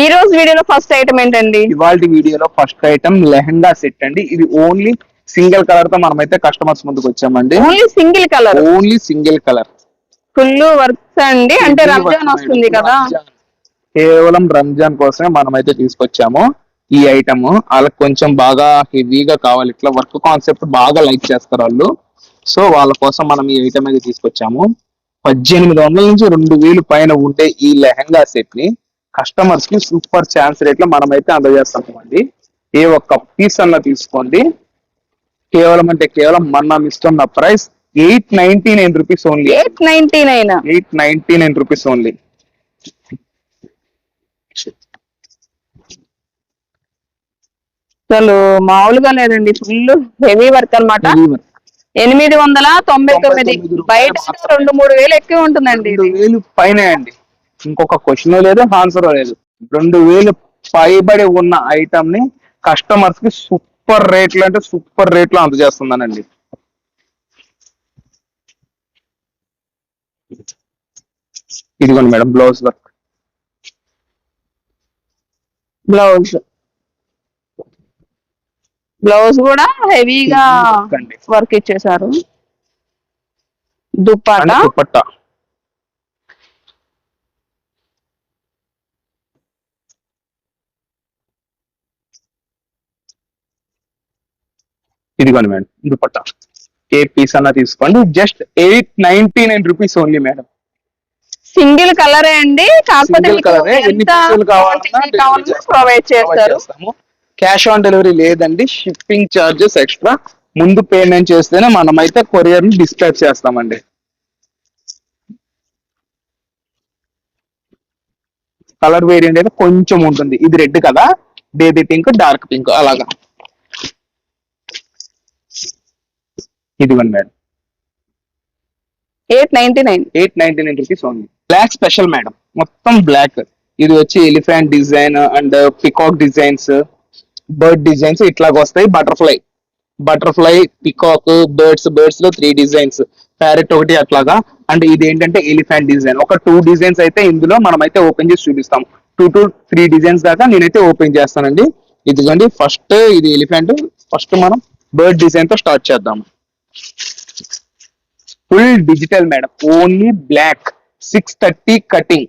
ఈ రోజు వీడియోలో ఫస్ట్ ఐటమ్ ఏంటండి? ఇవాళ వీడియోలో ఫస్ట్ ఐటమ్ లెహంగా సెట్ అండి. ఇది ఓన్లీ సింగిల్ కలర్ తో మనమైతే కస్టమర్స్ ముందుకు వచ్చామండి. Only single colour, only single colour, full works అండి. అంటే రంజాన్ వస్తుంది కదా, కేవలం రంజాన్ కోసమే మనమైతే తీసుకొచ్చాము ఈ ఐటమ్. వాళ్ళకి కొంచెం బాగా హెవీగా కావాలి, ఇట్లా వర్క్ కాన్సెప్ట్ బాగా లైక్ చేస్తారు వాళ్ళు. సో వాళ్ళ కోసం మనం ఈ ఐటమ్ అయితే తీసుకొచ్చాము. 1800 నుంచి 2000 పైన ఉండే ఈ లెహంగా సెట్ ని కస్టమర్స్ కి సూపర్ ఛాన్స్ రేట్ లో మనమైతే అందజేస్తామండి. ఏ ఒక్క పీస్ అన్న తీసుకోండి, కేవలం అంటే కేవలం మనం ఇస్తున్న price 899 rupees only. 899 rupees only. అసలు మామూలుగా లేదండి, ఫుల్ హెవీ వర్క్ అనమాట. 899 బయట 2-3 వేలు ఎక్కువ ఉంటుందండి. 2000 పైన అండి, ఇంకొక క్వశ్చన్ లేదు, ఆన్సర్ లేదు. 2000 పైబడి ఉన్న ఐటమ్ ని కస్టమర్స్ కి సూపర్ రేట్లు అంటే సూపర్ రేట్లు అందజేస్తున్నానండి. ఇదిగోండి మేడం, బ్లౌజ్ వర్క్. బ్లౌజ్ కూడా హెవీగా వర్క్ ఇచ్చేసారు. దుపట్టా ఇదిగోండి మేడం, దుపట్టా ఏ పీస్ అన్నా తీసుకోండి. Just 899 rupees only madam. Single కలరే అండి, కాకపోతే ప్రొవైడ్ చేస్తారు. క్యాష్ ఆన్ డెలివరీ లేదండి, షిప్పింగ్ చార్జెస్ ఎక్స్ట్రా. ముందు పేమెంట్ చేస్తేనే మనమైతే కొరియర్ ని డిస్పాచ్ చేస్తామండి. కలర్ వేరియంట్ అయితే కొంచెం ఉంటుంది. ఇది రెడ్ కదా, బేబీ పింక్, డార్క్ పింక్ అలాగా. ఇదిగోండి madam, 899 rupees only. Black special madam, మొత్తం బ్లాక్. ఇది వచ్చి elephant design and peacock designs, bird designs ఇట్లాగా వస్తాయి. బటర్ఫ్లై, పికాక్, బర్డ్స్ లో 3 డిజైన్స్, ప్యారెట్ ఒకటి అట్లాగా. అండ్ ఇది ఏంటంటే ఎలిఫెంట్ డిజైన్. ఒక 2 డిజైన్స్ అయితే ఇందులో మనం అయితే ఓపెన్ చేసి చూపిస్తాం. 2 to 3 డిజైన్స్ దాకా నేనైతే ఓపెన్ చేస్తానండి. ఇదిగోండి ఫస్ట్ ఇది ఎలిఫెంట్. ఫస్ట్ మనం బర్డ్ డిజైన్ తో స్టార్ట్ చేద్దాం. Full digital madam, only black, 630 cutting.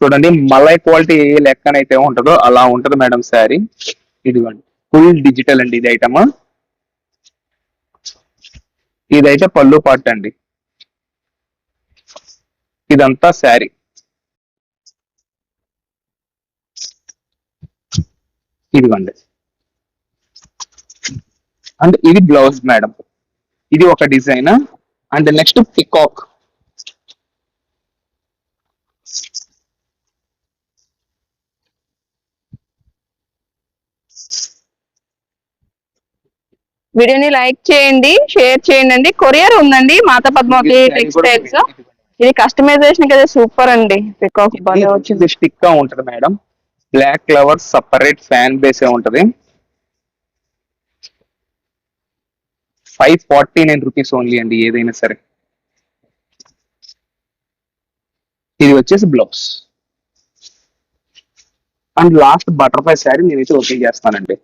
చూడండి మలై క్వాలిటీ ఏ లెక్కనైతే ఉంటుందో అలా ఉంటది మేడం శారీ. ఇదిగోండి ఫుల్ డిజిటల్ అండి ఇది ఐటమ్. ఇదైతే పళ్ళు పార్ట్ అండి. ఇదంతా శారీ. ఇదిగోండి, అండ్ ఇది బ్లౌజ్ మేడం. ఇది ఒక డిజైన్. And next peacock. వీడియోని లైక్ చేయండి, షేర్ చేయండి. కొరియర్ ఉందండి మాతా పద్మావతి టెక్స్టైల్స్. ఇది కస్టమైజేషన్ కదా, సూపర్ అండి. పికాక్ వచ్చింది, స్టిక్ గా ఉంటది madam. Black flowers, separate fan base ఉంటది. 549 రూపీస్ ఓన్లీ అండి ఏదైనా సరే. ఇది వచ్చేసి blouse. And last butterfly sari నేనైతే ఓపెన్ చేస్తానండి.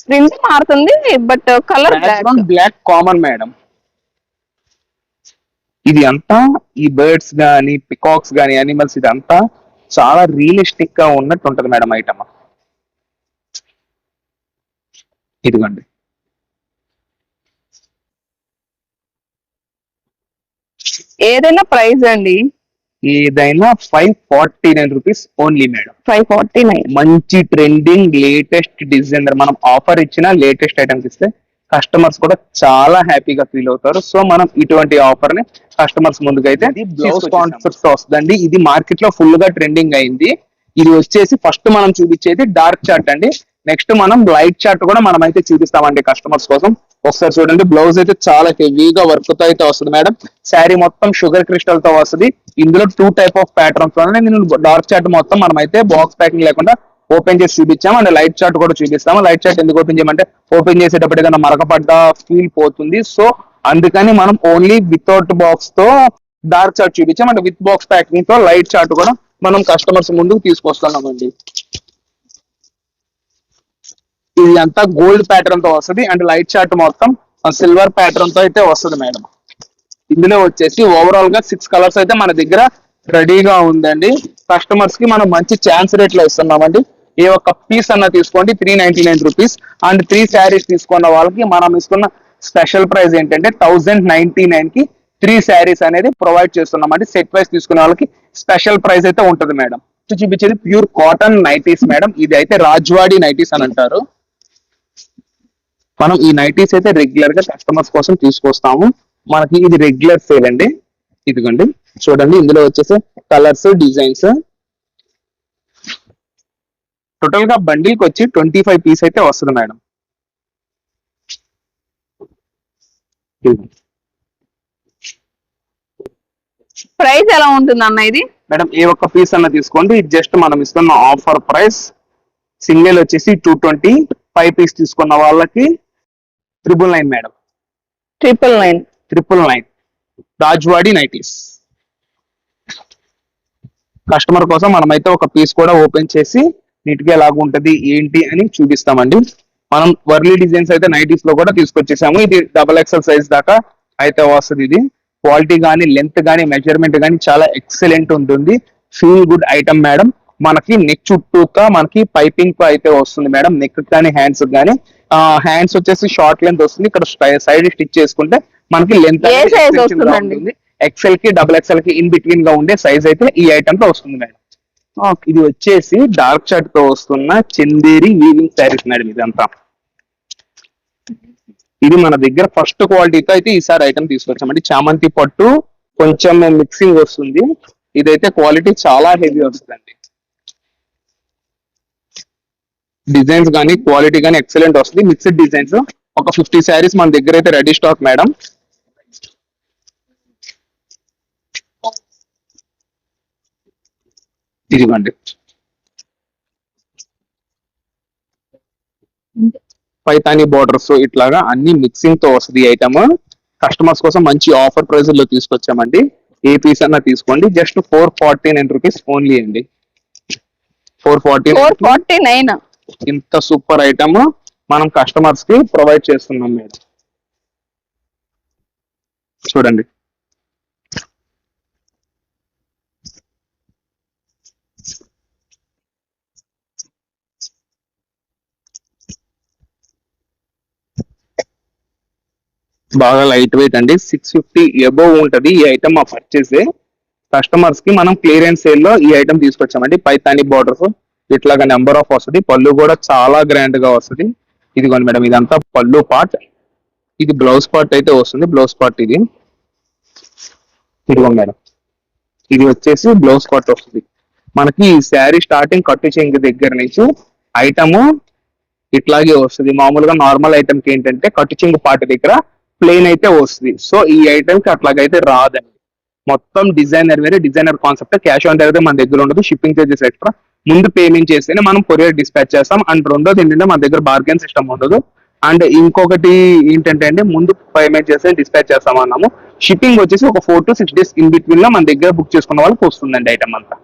ప్రింట్ మారుతుంది but colour black common madam. ఇది అంతా ఈ బర్డ్స్ గానీ, పికాక్స్ గానీ, యానిమల్స్, ఇదంతా చాలా రియలిస్టిక్ గా ఉన్నట్టు ఉంటది మేడం ఐటమ్. ఇదిగోండి, ఏదైనా ప్రైస్ అండి, ఏదైనా 549 రూపీస్ ఓన్లీ మేడం. 549. మంచి ట్రెండింగ్ లేటెస్ట్ డిజైనర్ మనం ఆఫర్ ఇచ్చిన లేటెస్ట్ ఐటమ్స్ ఇస్తే కస్టమర్స్ కూడా చాలా హ్యాపీగా ఫీల్ అవుతారు. సో మనం ఇటువంటి ఆఫర్ ని కస్టమర్స్ ముందుకైతే బ్లౌజ్ కాన్సెప్ట్ వస్తుందండి. ఇది మార్కెట్ లో ఫుల్ గా ట్రెండింగ్ అయింది. ఇది వచ్చేసి ఫస్ట్ మనం చూపించేది డార్క్ చార్ట్ అండి. నెక్స్ట్ మనం లైట్ చార్ట్ కూడా మనం అయితే చూపిస్తామండి కస్టమర్స్ కోసం. ఒకసారి చూడండి, బ్లౌజ్ అయితే చాలా హెవీగా వర్క్ తో అయితే వస్తుంది మేడం. శారీ మొత్తం షుగర్ క్రిస్టల్ తో వస్తుంది. ఇందులో 2 టైప్ ఆఫ్ ప్యాటర్న్స్ ఉన్నాయి. నేను డార్క్ చార్ట్ మొత్తం మనం అయితే బాక్స్ ప్యాకింగ్ లేకుండా ఓపెన్ చేసి చూపించాము. అండ్ లైట్ చార్ట్ కూడా చూపిస్తాము. లైట్ చార్ట్ ఎందుకు ఓపెన్ చేయమంటే ఓపెన్ చేసేటప్పుడు ఏదైనా మరకపడ్డ ఫీల్ పోతుంది. సో అందుకని మనం ఓన్లీ వితౌట్ బాక్స్ తో డార్క్ చార్ట్ చూపించాం అండ్ విత్ బాక్స్ ప్యాకింగ్ తో లైట్ చార్ట్ కూడా మనం కస్టమర్స్ ముందుకు తీసుకొస్తున్నామండి. ఇది అంతా గోల్డ్ ప్యాటర్న్ తో వస్తుంది అండ్ లైట్ చార్ట్ మొత్తం సిల్వర్ ప్యాటర్న్ తో అయితే వస్తుంది మేడం. ఇందులో వచ్చేసి ఓవరాల్ గా 6 కలర్స్ అయితే మన దగ్గర రెడీగా ఉందండి. కస్టమర్స్ కి మనం మంచి ఛాన్స్ రేట్ లో ఇస్తున్నామండి. ఏ ఒక్క పీస్ అన్న తీసుకోండి 399 రూపీస్ అండ్ 3 శారీస్ తీసుకున్న వాళ్ళకి మనం ఇస్తున్న స్పెషల్ ప్రైస్ ఏంటంటే 1099 కి 3 శారీస్ అనేది ప్రొవైడ్ చేస్తున్నామండి. సెట్ వైస్ తీసుకునే వాళ్ళకి స్పెషల్ ప్రైస్ అయితే ఉంటుంది మేడం. చూపించేది ప్యూర్ కాటన్ నైటీస్ మేడం. ఇది అయితే రాజ్వాడి నైటీస్ అని అంటారు. మనం ఈ నైటీస్ అయితే రెగ్యులర్ గా కస్టమర్స్ కోసం తీసుకొస్తాము. మనకి ఇది రెగ్యులర్ సేల్ అండి. ఇదిగోండి చూడండి, ఇందులో వచ్చేసి కలర్స్ డిజైన్స్ టోటల్ గా బండిల్కి వచ్చి 25 పీస్ అయితే వస్తుంది మేడం. ప్రైస్ ఎలా ఉంటుంది అన్న ఇది? మేడం ఏ ఒక్క పీస్ అన్న తీసుకోండి, ఇది జస్ట్ మనం ఇస్తున్న ఆఫర్ ప్రైస్. సింగిల్ వచ్చేసి 220, 5 పీస్ తీసుకున్న వాళ్ళకి 999 మేడం. 999 రాజ్వాడి నైటీస్. కస్టమర్ కోసం మనమైతే ఒక పీస్ కూడా ఓపెన్ చేసి నీట్ గా ఎలాగ ఉంటది ఏంటి అని చూపిస్తామండి. మనం వర్లీ డిజైన్స్ అయితే నైటీస్ లో కూడా తీసుకొచ్చేసాము. ఇది XXL సైజ్ దాకా అయితే వస్తుంది. ఇది క్వాలిటీ కానీ లెంత్ కానీ మెజర్మెంట్ కానీ చాలా ఎక్సలెంట్ ఉంటుంది. Feel good item madam. మనకి నెక్ చుట్టూక మనకి పైపింగ్ అయితే వస్తుంది మేడం. నెక్ కానీ హ్యాండ్స్ కానీ హ్యాండ్స్ వచ్చేసి షార్ట్ లెంత్ వస్తుంది. ఇక్కడ సైడ్ స్టిచ్ చేసుకుంటే మనకి లెంత్ ఉంటుంది. XL కి XXL కి ఇన్ బిట్వీన్ గా ఉండే సైజ్ అయితే ఈ ఐటమ్ తో వస్తుంది మేడం. ఇది వచ్చేసి డార్క్ చార్ట్ తో వస్తున్న చందేరి వీవింగ్ శారీస్ మేడం. ఇదంతా ఇది మన దగ్గర ఫస్ట్ క్వాలిటీతో అయితే ఈసారి ఐటమ్ తీసుకొచ్చామండి. చామంతి పట్టు కొంచెం మిక్సింగ్ వస్తుంది. ఇదైతే క్వాలిటీ చాలా హెవీ వస్తుందండి. డిజైన్స్ కానీ క్వాలిటీ కానీ ఎక్సలెంట్ వస్తుంది. మిక్స్డ్ డిజైన్స్ ఒక 50 శారీస్ మన దగ్గర అయితే రెడీ స్టాక్ మేడం. ఇదిగోండి పైతాని బోర్డర్స్ ఇట్లాగా అన్ని మిక్సింగ్ తో వస్తుంది ఈ ఐటమ్. కస్టమర్స్ కోసం మంచి ఆఫర్ ప్రైస్ లో తీసుకొచ్చామండి. ఏ పీస్ అన్నా తీసుకోండి, జస్ట్ 449 రూపీస్ ఓన్లీ అండి. 449 ఇంత సూపర్ ఐటమ్ మనం కస్టమర్స్ కి ప్రొవైడ్ చేస్తున్నాం మేడం. చూడండి బాగా లైట్ వెయిట్ అండి. 650 అబోవ్ ఉంటది ఈ ఐటమ్. మా పర్చేస్ కస్టమర్స్ కి మనం క్లియరెన్స్ సేల్ లో ఈ ఐటమ్ తీసుకొచ్చామండి. పైతాని బోర్డర్స్ ఇట్లాగా నెంబర్ ఆఫ్ వస్తుంది. పళ్ళు కూడా చాలా గ్రాండ్ గా వస్తుంది. ఇదిగోండి మేడం, ఇదంతా పళ్ళు పార్ట్. ఇది బ్లౌజ్ పార్ట్ అయితే వస్తుంది. బ్లౌజ్ పార్ట్ ఇది. ఇదిగోండి మేడం, ఇది వచ్చేసి బ్లౌజ్ పార్ట్ వస్తుంది. మనకి ఈ శారీ స్టార్టింగ్ కట్టు చెంగు దగ్గర నుంచి ఐటమ్ ఇట్లాగే వస్తుంది. మామూలుగా నార్మల్ ఐటమ్ కి ఏంటంటే కట్టు చెంగు పార్ట్ దగ్గర ప్లెయిన్ అయితే వస్తుంది. సో ఈ ఐటమ్ కి అట్లాగైతే రాదండి. మొత్తం డిజైనర్ వేరే, designer concept. Cash on delivery మన దగ్గర ఉండదు. Shipping charges extra. ముందు పేమెంట్ చేస్తేనే మనం కొరియర్ డిస్పాచ్ చేస్తాం. అండ్ రెండోది ఏంటంటే మన దగ్గర బార్గెన్ సిస్టమ్ ఉండదు. అండ్ ఇంకొకటి ఏంటంటే అండి, ముందు పేమెంట్ చేస్తే డిస్పాచ్ చేస్తాం అన్నాము. షిప్పింగ్ వచ్చేసి ఒక 4 to 6 days ఇన్ బిట్వీన్ లో మన దగ్గర బుక్ చేసుకున్న వాళ్ళకి వస్తుందండి ఐటమ్ అంతా.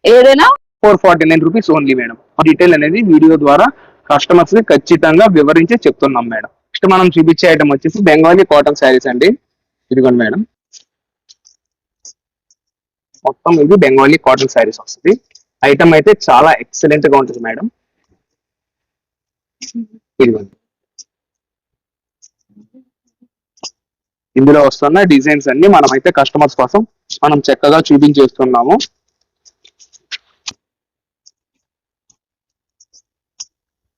ఏదైనా 449 రూపీస్ ఓన్లీ మేడం. డీటెయిల్ అనేది వీడియో ద్వారా కస్టమర్స్ కి ఖచ్చితంగా వివరించి చెప్తున్నాం మేడం. నెక్స్ట్ మనం చూపించే ఐటమ్ వచ్చేసి బెంగాలీ కాటన్ శారీస్ అండి. ఇదిగోండి మేడం, మొత్తం ఇది బెంగాలీ కాటన్ శారీస్ వస్తుంది. ఐటమ్ అయితే చాలా ఎక్సలెంట్ గా ఉంటుంది మేడం. ఇదిగోండి, ఇందులో వస్తున్న డిజైన్స్ అన్ని మనం అయితే కస్టమర్స్ కోసం మనం చక్కగా చూపించేస్తున్నాము.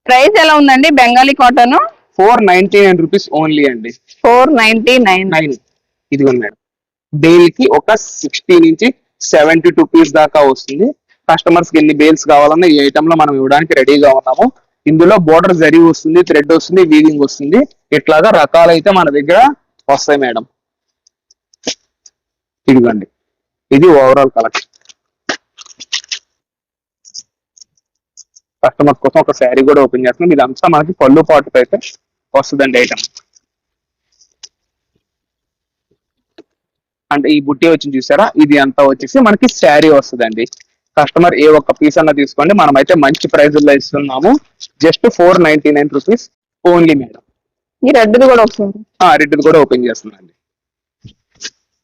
ప్రైస్ ఎలా ఉందండి బెంగాలీ కాటన్? 499 రూపీస్ ఓన్లీ అండి. 499. ఇదిగోండి మేడం, డైలీకి ఒక 60 నుంచి 72 పీస్ దాకా వస్తుంది. కస్టమర్స్ కి ఎన్ని బేల్స్ కావాలన్నా ఈ ఐటమ్ లో మనం ఇవ్వడానికి రెడీగా ఉన్నాము. ఇందులో బోర్డర్ జరీ వస్తుంది, థ్రెడ్ వస్తుంది, వీవింగ్ వస్తుంది. ఇట్లాగా రకాలైతే మన దగ్గర వస్తాయి మేడం. ఇదిగోండి, ఇది ఓవరాల్ కలెక్షన్. కస్టమర్స్ కోసం ఒక శారీ కూడా ఓపెన్ చేస్తున్నాం. ఇదంతా మనకి పళ్ళు పాటు అయితే వస్తుందండి ఐటమ్. అంటే ఈ బుట్టి వచ్చింది చూసారా, ఇది అంతా వచ్చేసి మనకి శారీ వస్తుందండి. కస్టమర్ ఏ ఒక్క పీస్ అన్న తీసుకోండి, మనం అయితే మంచి ప్రైస్ లో ఇస్తున్నాము. Just 499 rupees only madam. ఈ రెడ్ కూడా వస్తుంది. రెడ్ కూడా ఓపెన్ చేస్తుందండి.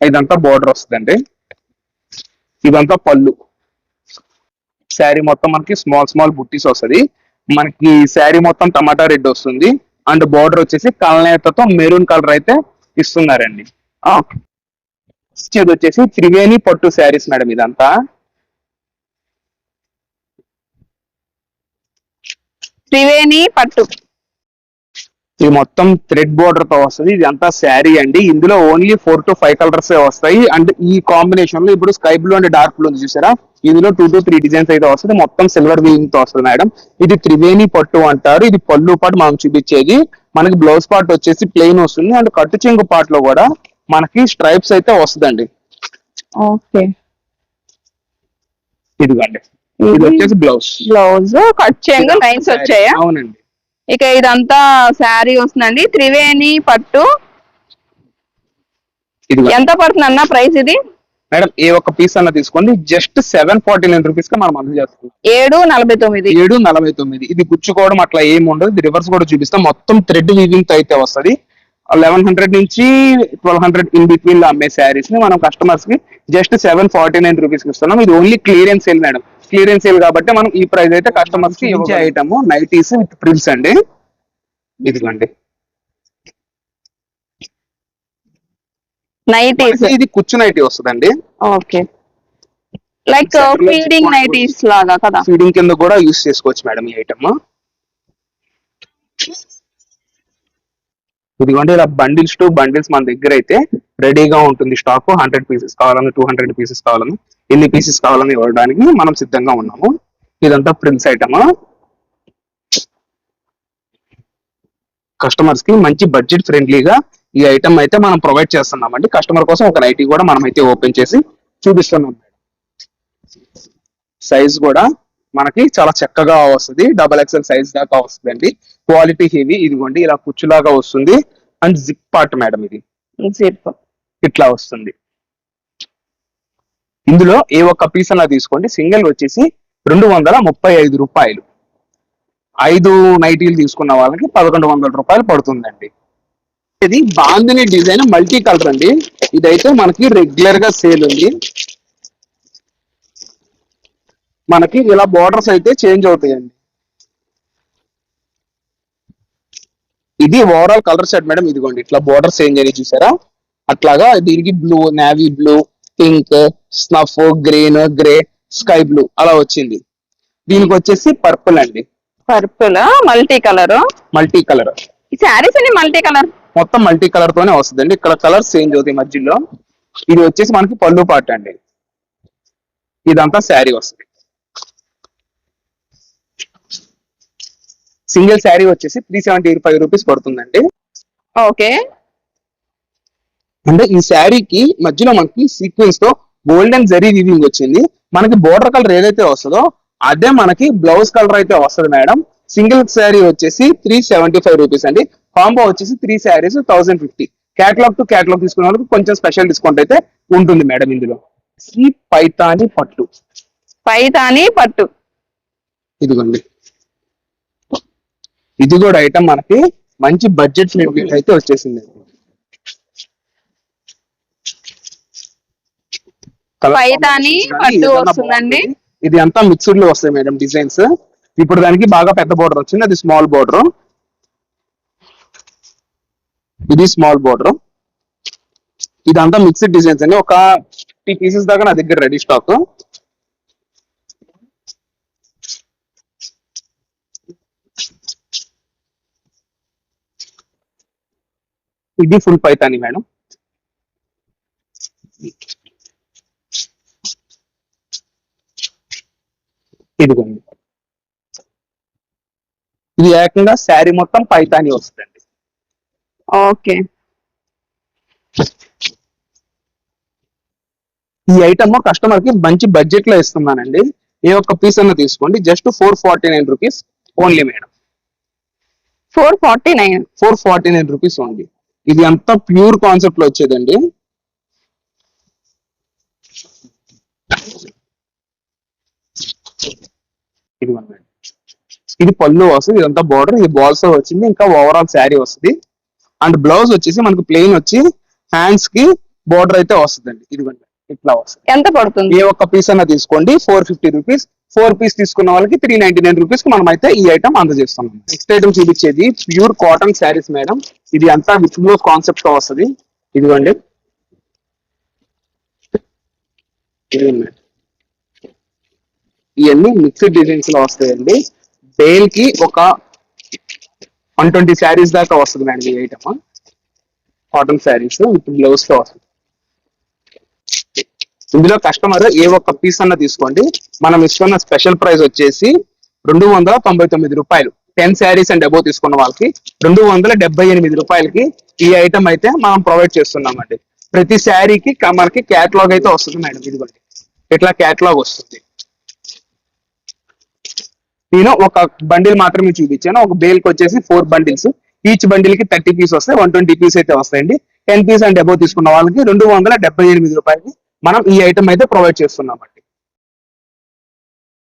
ఇదంతా బోర్డర్ వస్తుందండి. ఇదంతా పళ్ళు. శారీ మొత్తం మనకి స్మాల్ స్మాల్ బుట్టీస్ వస్తుంది. మనకి శారీ మొత్తం టమాటా రెడ్ వస్తుంది. అండ్ బోర్డర్ వచ్చేసి కలనేతతో మెరూన్ కలర్ అయితే ఇస్తున్నారండి. ఇది వచ్చేసి త్రివేణి పట్టు శారీస్ మేడం. ఇదంతా త్రివేణి పట్టు. ఇది మొత్తం థ్రెడ్ బోర్డర్ తో వస్తుంది. ఇది అంతా శారీ అండి. ఇందులో ఓన్లీ 4 to 5 కలర్స్ వస్తాయి. అండ్ ఈ కాంబినేషన్ లో ఇప్పుడు sky blue and dark blue ఉంది చూసారా, ఇందులో 2 to 3 డిజైన్స్ అయితే వస్తుంది. మొత్తం సిల్వర్ వీవింగ్ తో వస్తుంది మేడం. ఇది త్రివేణి పట్టు అంటారు. ఇది పళ్ళు పాటు మనం చూపించేది. మనకి బ్లౌజ్ పార్ట్ వచ్చేసి ప్లెయిన్ వస్తుంది. అండ్ కట్టు చెంగు పార్ట్ లో కూడా మనకి స్ట్రైప్స్ అయితే వస్తుందండి. ఓకే, ఇదిగోండి. ఇది వచ్చేసి బ్లౌజ్ కట్ చెంగు లైన్స్ వచ్చాయా? అవునండి. ఇక ఇదంతా శారీ వస్తుందండి. త్రివేణి పట్టు. ఎంత పడుతుంది అన్న ప్రైస్ ఇది? మేడం ఏ ఒక్క పీస్ అన్న తీసుకోండి, జస్ట్ 749 రూపీస్ గా మనం అందజేస్తాం. 749. 749. ఇది గుచ్చుకోవడం అట్లా ఏమి ఉండదు. ఇది రివర్స్ కూడా చూపిస్తాం. మొత్తం థ్రెడ్ వీవింగ్ తో అయితే వస్తుంది. 1100 నుంచి 1200 ఇన్ బిట్వీన్ లో అమ్మే శారీస్ ని మనం కస్టమర్స్ కి జస్ట్ 749 రూపీస్ కి ఇస్తున్నాం. ఇది only clearance sale madam. Clearance sale కాబట్టి మనం ఈ ప్రైస్ అయితే కస్టమర్స్ కి ఇచ్చే ఐటమ్ నైటీస్ విత్ ప్రిల్స్ అండి. ఇదిగోండి నైటీస్. ఇది కుచ్చు నైటీ వస్తుందండి. ఓకే, లైక్ ఫీడింగ్ నైటీస్ లాగా కదా. ఫీడింగ్ కింద కూడా యూస్ చేసుకోవచ్చు మేడం ఈ ఐటమ్. ఇదిగోండి ఇలా బండిల్స్ టు బండిల్స్ మన దగ్గర అయితే రెడీగా ఉంటుంది స్టాక్. 100 పీసెస్ కావాలని, 200 పీసెస్ కావాలని, ఎన్ని పీసెస్ కావాలని ఇవ్వడానికి మనం సిద్ధంగా ఉన్నాము. ఇదంతా ప్రిన్స్ ఐటమ్. కస్టమర్స్ కి మంచి బడ్జెట్ ఫ్రెండ్లీగా ఈ ఐటమ్ అయితే మనం ప్రొవైడ్ చేస్తున్నామండి. కస్టమర్ కోసం ఒక నైటీ కూడా మనం అయితే ఓపెన్ చేసి చూపిస్తున్నాం. సైజ్ కూడా మనకి చాలా చక్కగా వస్తుంది. XXL సైజ్ దాకా వస్తుందండి. Quality heavy. ఇదిగోండి ఇలా కుచ్చులాగా వస్తుంది. And zip part madam. ఇది ఇట్లా వస్తుంది. ఇందులో ఏ ఒక్క పీస్ అన్నా తీసుకోండి, సింగిల్ వచ్చేసి 235 రూపాయలు. 5 నైటీలు తీసుకున్న వాళ్ళకి 1100 రూపాయలు పడుతుందండి. ఇది బాందిని డిజైన్ మల్టీ కలర్ అండి. ఇదైతే మనకి రెగ్యులర్ గా సేల్ ఉంది. మనకి ఇలా బోర్డర్స్ అయితే చేంజ్ అవుతాయండి. ఇది ఓవరాల్ కలర్ సెట్ మేడం. ఇదిగోండి ఇట్లా బోర్డర్స్ చేంజ్ అని చూసారా, అట్లాగా దీనికి blue, navy blue, pink, snuff, green, grey, sky blue అలా వచ్చింది. దీనికి వచ్చేసి పర్పుల్ అండి. Purple multi colour. Multi colour ఈ శారీస్ అన్ని మల్టీ కలర్. మొత్తం మల్టీ కలర్ తోనే వస్తుందండి. ఇక్కడ కలర్స్ చేంజ్ అవుతాయి మధ్యలో. ఇది వచ్చేసి మనకి పళ్ళు పార్ట్ అండి. ఇదంతా శారీ వస్తుంది. సింగిల్ శారీ వచ్చేసి 375 రూపీస్ పడుతుందండి. ఓకే, అంటే ఈ శారీకి మధ్యలో మనకి సీక్వెన్స్ తో గోల్డెన్ జరీ వీవింగ్ వచ్చింది. మనకి బోర్డర్ కలర్ ఏదైతే వస్తుందో అదే మనకి బ్లౌజ్ కలర్ అయితే వస్తుంది మేడం. సింగిల్ శారీ వచ్చేసి 375 రూపీస్ అండి. కాంబో వచ్చేసి 3 శారీస్ 1050. కేటలాగ్ టు కేటలాగ్ తీసుకునే వాళ్ళకి కొంచెం స్పెషల్ డిస్కౌంట్ అయితే ఉంటుంది మేడం. ఇందులో ఈ పైతాని పట్టు. పైతాని పట్టు. ఇదిగోండి ఇది కూడా ఐటమ్ మనకి మంచి బడ్జెట్ ఫ్రెండ్లీ అయితే వచ్చేసింది. పైతాని పట్టు వస్తుందండి. ఇది అంతా మిక్స్డ్ లో వస్తాయి మేడం డిజైన్స్. ఇప్పుడు దానికి బాగా పెద్ద బోర్డర్ వచ్చింది, అది స్మాల్ బోర్డర్. ఇది స్మాల్ బోర్డర్. ఇదంతా మిక్స్డ్ డిజైన్స్ అండి. ఒక 50 పీసెస్ దాకా నా దగ్గర రెడీ స్టాక్. ఇది ఫుల్ పైతాని మేడం. ఇదిగోండి ఇది ఏకంగా శారీ మొత్తం పైతాని వస్తుందండి. ఓకే, ఈ ఐటమ్ కస్టమర్ కి మంచి బడ్జెట్ లో ఇస్తున్నానండి. ఏ ఒక్క పీస్ అన్న తీసుకోండి, just 449 rupees only madam. 449 rupees only. ఇది అంతా ప్యూర్ కాన్సెప్ట్ లో వచ్చేదండి. ఇదిగోండి మేడం. ఇది పళ్ళు వస్తుంది, ఇదంతా బార్డర్, ఇది బాల్స్ వచ్చింది, ఇంకా ఓవరాల్ శారీ వస్తుంది. అండ్ బ్లౌజ్ వచ్చేసి మనకు ప్లెయిన్ వచ్చి హ్యాండ్స్ కి బార్డర్ అయితే వస్తుందండి. ఇదిగోండి ఇట్లా వస్తుంది. ఎంత పడుతుంది? ఏ ఒక్క పీస్ అన్న తీసుకోండి 450 రూపీస్. 4 పీస్ తీసుకున్న వాళ్ళకి 399 రూపీస్ కి మనం అయితే ఈ ఐటమ్ అందజేస్తున్నాం. నెక్స్ట్ ఐటమ్ చూపించేది ప్యూర్ కాటన్ శారీస్ మేడం. ఇది అంతా విత్ బ్లౌజ్ కాన్సెప్ట్ తో వస్తుంది. ఇదిగోండి ఇవన్నీ మిక్స్డ్ డిజైన్స్ లో వస్తాయండి. బేల్ కి ఒక 120 శారీస్ దాకా వస్తుంది మేడం ఈ item. Cotton saris with blouse తో వస్తుంది. ఇందులో కస్టమర్ ఏ ఒక్క పీస్ అన్న తీసుకోండి, మనం ఇస్తున్న స్పెషల్ ప్రైస్ వచ్చేసి 299 రూపాయలు. 10 శారీస్ అండ్ అబోవ్ తీసుకున్న వాళ్ళకి 278 రూపాయలకి ఈ ఐటమ్ అయితే మనం ప్రొవైడ్ చేస్తున్నామండి. ప్రతి శారీకి మనకి క్యాటలాగ్ అయితే వస్తుంది మేడం. ఇదిగోండి ఇట్లా క్యాటలాగ్ వస్తుంది. నేను ఒక బండిల్ మాత్రమే చూపించాను. ఒక బేల్ కి వచ్చేసి 4 బండిల్స్, ఈచ్ బండిల్ కి 30 పీస్ వస్తాయి. 120 పీస్ అయితే వస్తాయండి. 10 పీస్ అండ్ అబోవ్ తీసుకున్న వాళ్ళకి 278 రూపాయలకి మనం ఈ ఐటమ్ అయితే ప్రొవైడ్ చేస్తున్నామండి.